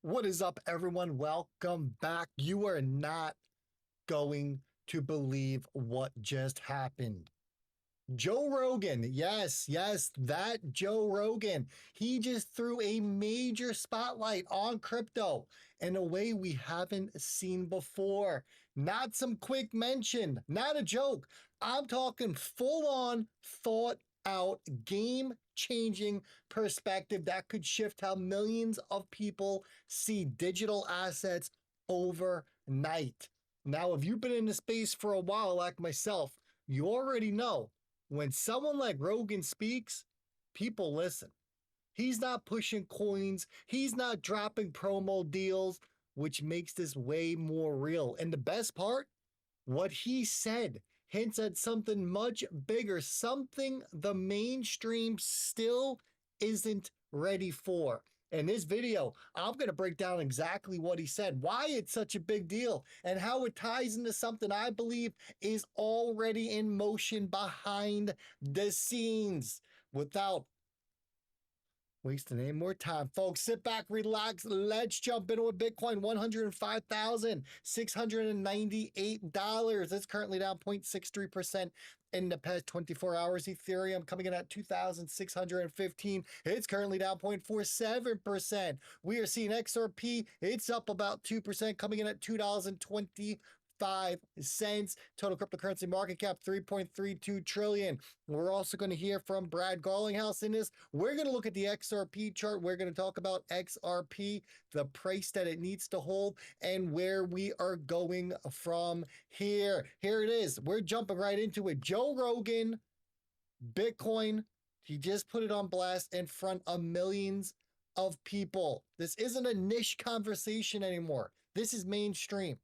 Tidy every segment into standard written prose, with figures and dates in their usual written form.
What is up, everyone? Welcome back. You are not going to believe what just happened. Joe Rogan, yes, that Joe Rogan. He just threw a major spotlight on crypto in a way we haven't seen before. Not some quick mention, not a joke. I'm talking full on, thought out, game changing perspective that could shift how millions of people see digital assets overnight. Now, if you've been in the space for a while, like myself, you already know when someone like Rogan speaks, people listen. He's not pushing coins, he's not dropping promo deals, which makes this way more real. And the best part, what he said hints at something much bigger, something the mainstream still isn't ready for. In this video, I'm going to break down exactly what he said, why it's such a big deal, and how it ties into something I believe is already in motion behind the scenes. Without wasting any more time, folks, sit back, relax. Let's jump into it. Bitcoin, $105,698. It's currently down 0.63% in the past 24 hours. Ethereum coming in at 2,615. It's currently down 0.47%. We are seeing XRP. It's up about 2%, coming in at $2.25. Total cryptocurrency market cap 3.32 trillion. We're also going to hear from Brad Garlinghouse in this. We're going to look at the XRP chart. We're going to talk about XRP, the price that it needs to hold, and where we are going from here. Here it is. We're jumping right into it. Joe Rogan, Bitcoin. He just put it on blast in front of millions of people. This isn't a niche conversation anymore. This is mainstream.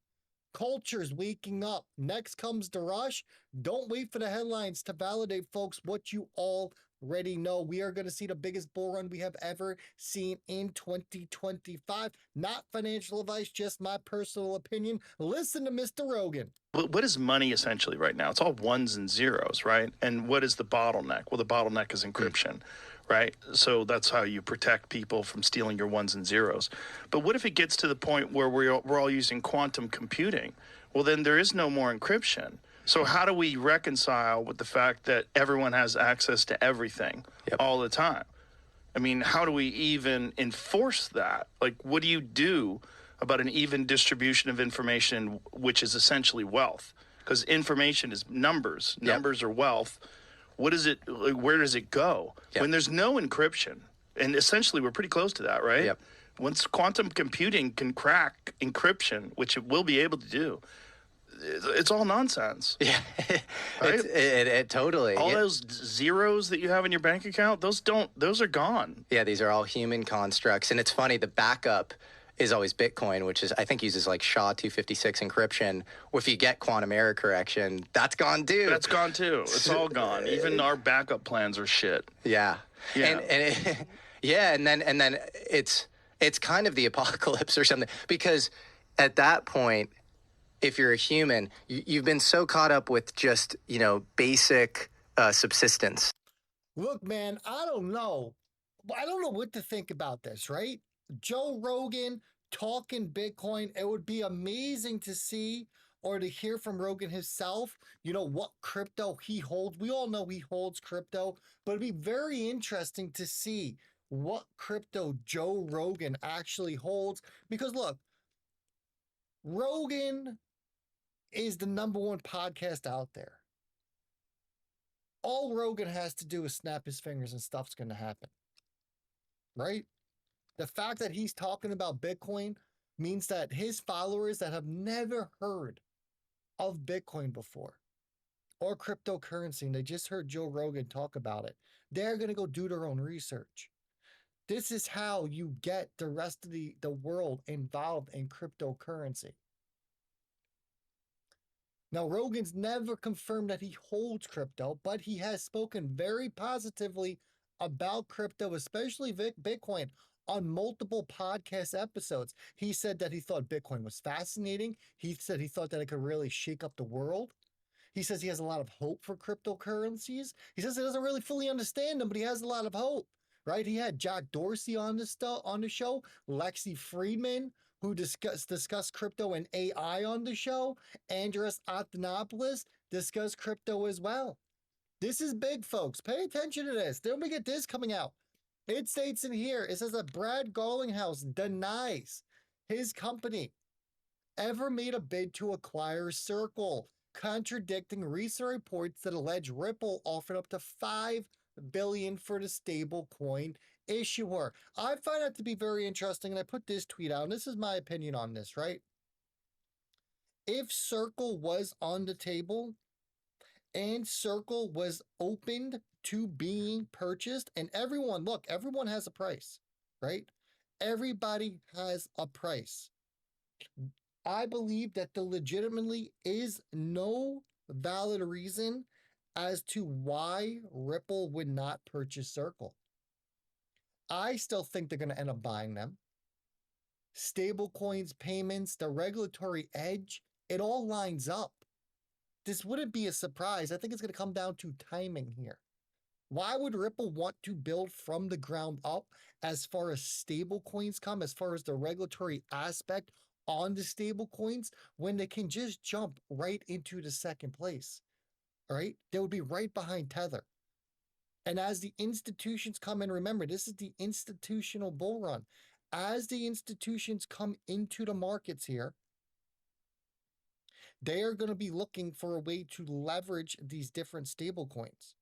Culture's waking up. Next comes the rush. Don't wait for the headlines to validate, folks, what you already know. We are going to see the biggest bull run we have ever seen in 2025. Not financial advice, just my personal opinion. Listen to Mr. Rogan. What is money essentially right now? It's all ones and zeros, right? And what is the bottleneck? Well, the bottleneck is encryption, right? So that's how you protect people from stealing your ones and zeros. But what if it gets to the point where we're all using quantum computing? Well, then there is no more encryption. So how do we reconcile with the fact that everyone has access to everything all the time? I mean, how do we even enforce that? Like, what do you do about an even distribution of information, which is essentially wealth? Because information is numbers. Numbers are wealth. What is it? Like, where does it go? When there's no encryption, and essentially we're pretty close to that, right? Once quantum computing can crack encryption, which it will be able to do, it's all nonsense. Yeah, right? it totally. All those zeros that you have in your bank account, those are gone. Yeah, these are all human constructs. And it's funny, the backup is always Bitcoin, which is, I think, uses like SHA-256 encryption. If you get quantum error correction, that's gone too. That's gone too. It's all gone. Even our backup plans are shit. Yeah. And then it's kind of the apocalypse or something, because at that point, if you're a human, you've been so caught up with just, basic subsistence. Look, man, I don't know. I don't know what to think about this, right? Joe Rogan talking Bitcoin. It would be amazing to see or to hear from Rogan himself, what crypto he holds. We all know he holds crypto, but it'd be very interesting to see what crypto Joe Rogan actually holds. Because look, Rogan is the #1 podcast out there. All Rogan has to do is snap his fingers and stuff's going to happen, right? The fact that he's talking about Bitcoin means that his followers that have never heard of Bitcoin before or cryptocurrency, and they just heard Joe Rogan talk about it, they're going to go do their own research. This is how you get the rest of the world involved in cryptocurrency. Now, Rogan's never confirmed that he holds crypto, but he has spoken very positively about crypto, especially Bitcoin, on multiple podcast episodes. He said that he thought Bitcoin was fascinating. He said he thought that it could really shake up the world. He says he has a lot of hope for cryptocurrencies. He says he doesn't really fully understand them, but he has a lot of hope. right? He had Jack Dorsey on the show, Lexi Friedman, who discussed crypto and AI on the show. Andreas Athanopoulos discussed crypto as well. This is big, folks. Pay attention to this. Then we get this coming out. It states in here, it says that Brad Garlinghouse denies his company ever made a bid to acquire Circle, contradicting recent reports that allege Ripple offered up to $5 billion for the stablecoin issuer. I find that to be very interesting, and I put this tweet out, and this is my opinion on this, right? If Circle was on the table and Circle was opened to being purchased, and everyone has a price, right? Everybody has a price. I believe that there legitimately is no valid reason as to why Ripple would not purchase Circle. I still think they're going to end up buying them. Stable coins, payments, the regulatory edge, it all lines up. This wouldn't be a surprise. I think it's going to come down to timing here. Why would Ripple want to build from the ground up as far as stable coins come, as far as the regulatory aspect on the stable coins, when they can just jump right into the second place? All right? They would be right behind Tether. And as the institutions come in, remember, this is the institutional bull run. As the institutions come into the markets here, they are going to be looking for a way to leverage these different stable coins.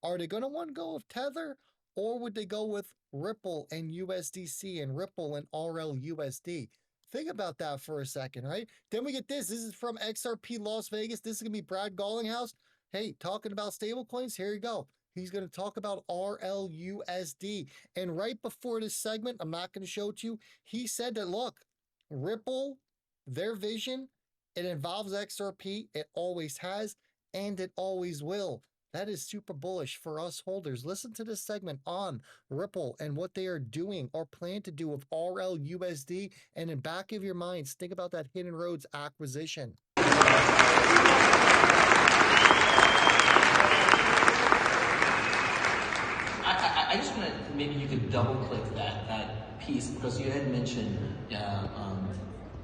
Are they going to want to go with Tether, or would they go with Ripple and USDC and Ripple and RLUSD? Think about that for a second, right? Then we get this. This is from XRP Las Vegas. This is going to be Brad Garlinghouse. Hey, talking about stable coins, here you go. He's going to talk about RLUSD. And right before this segment, I'm not going to show it to you, he said that, look, Ripple, their vision, it involves XRP. It always has, and it always will. That is super bullish for us holders. Listen to this segment on Ripple and what they are doing or plan to do with RLUSD. And in back of your minds, think about that Hidden Roads acquisition. I just want to, maybe you could double click that piece, because you had mentioned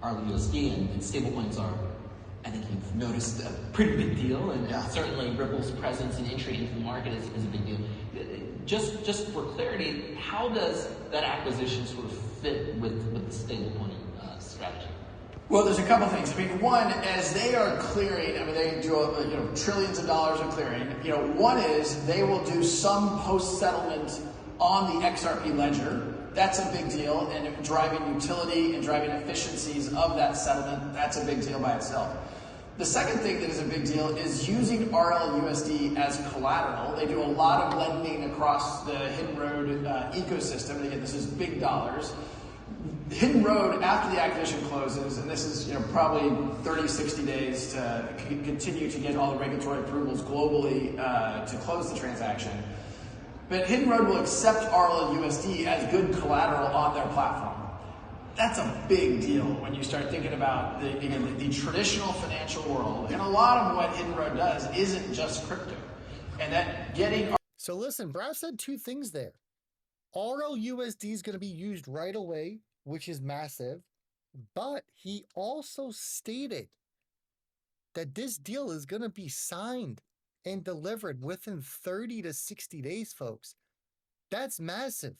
RLUSD and stablecoins are, I think you've noticed, a pretty big deal, and certainly Ripple's presence and entry into the market is a big deal. Just for clarity, how does that acquisition sort of fit with the stablecoin strategy? Well, there's a couple things. I mean, one, as they are clearing, I mean, they do trillions of dollars of clearing. One is they will do some post-settlement on the XRP ledger. That's a big deal, and driving utility and driving efficiencies of that settlement, that's a big deal by itself. The second thing that is a big deal is using RLUSD as collateral. They do a lot of lending across the Hidden Road ecosystem, and again, this is big dollars. Hidden Road, after the acquisition closes, and this is probably 30, 60 days to continue to get all the regulatory approvals globally to close the transaction. But Hidden Road will accept RLUSD as good collateral on their platform. That's a big deal when you start thinking about the traditional financial world. And a lot of what Hidden Road does isn't just crypto. And that getting... So listen, Brad said two things there. RLUSD is going to be used right away, which is massive. But he also stated that this deal is going to be signed and delivered within 30 to 60 days, folks. That's massive.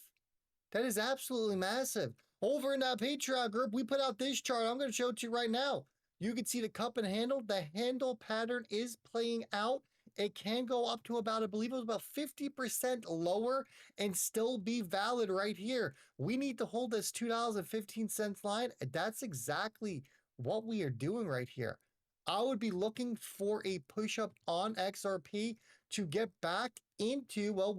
That is absolutely massive. Over in that Patreon group, we put out this chart. I'm going to show it to you right now. You can see the cup and handle. The handle pattern is playing out. It can go up to about, I believe it was about 50% lower and still be valid right here. We need to hold this $2.15 line. That's exactly what we are doing right here. I would be looking for a push-up on XRP to get back into, well,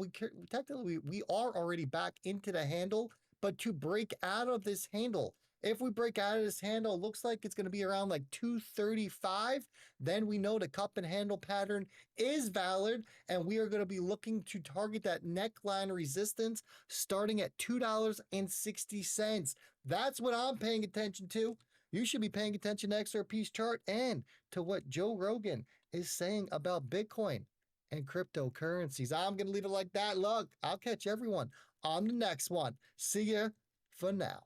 technically we are already back into the handle, but to break out of this handle. If we break out of this handle, it looks like it's going to be around like 235. Then we know the cup and handle pattern is valid, and we are going to be looking to target that neckline resistance starting at $2.60. That's what I'm paying attention to. You should be paying attention to XRP's chart and to what Joe Rogan is saying about Bitcoin. and cryptocurrencies. I'm going to leave it like that. Look, I'll catch everyone on the next one. See ya for now.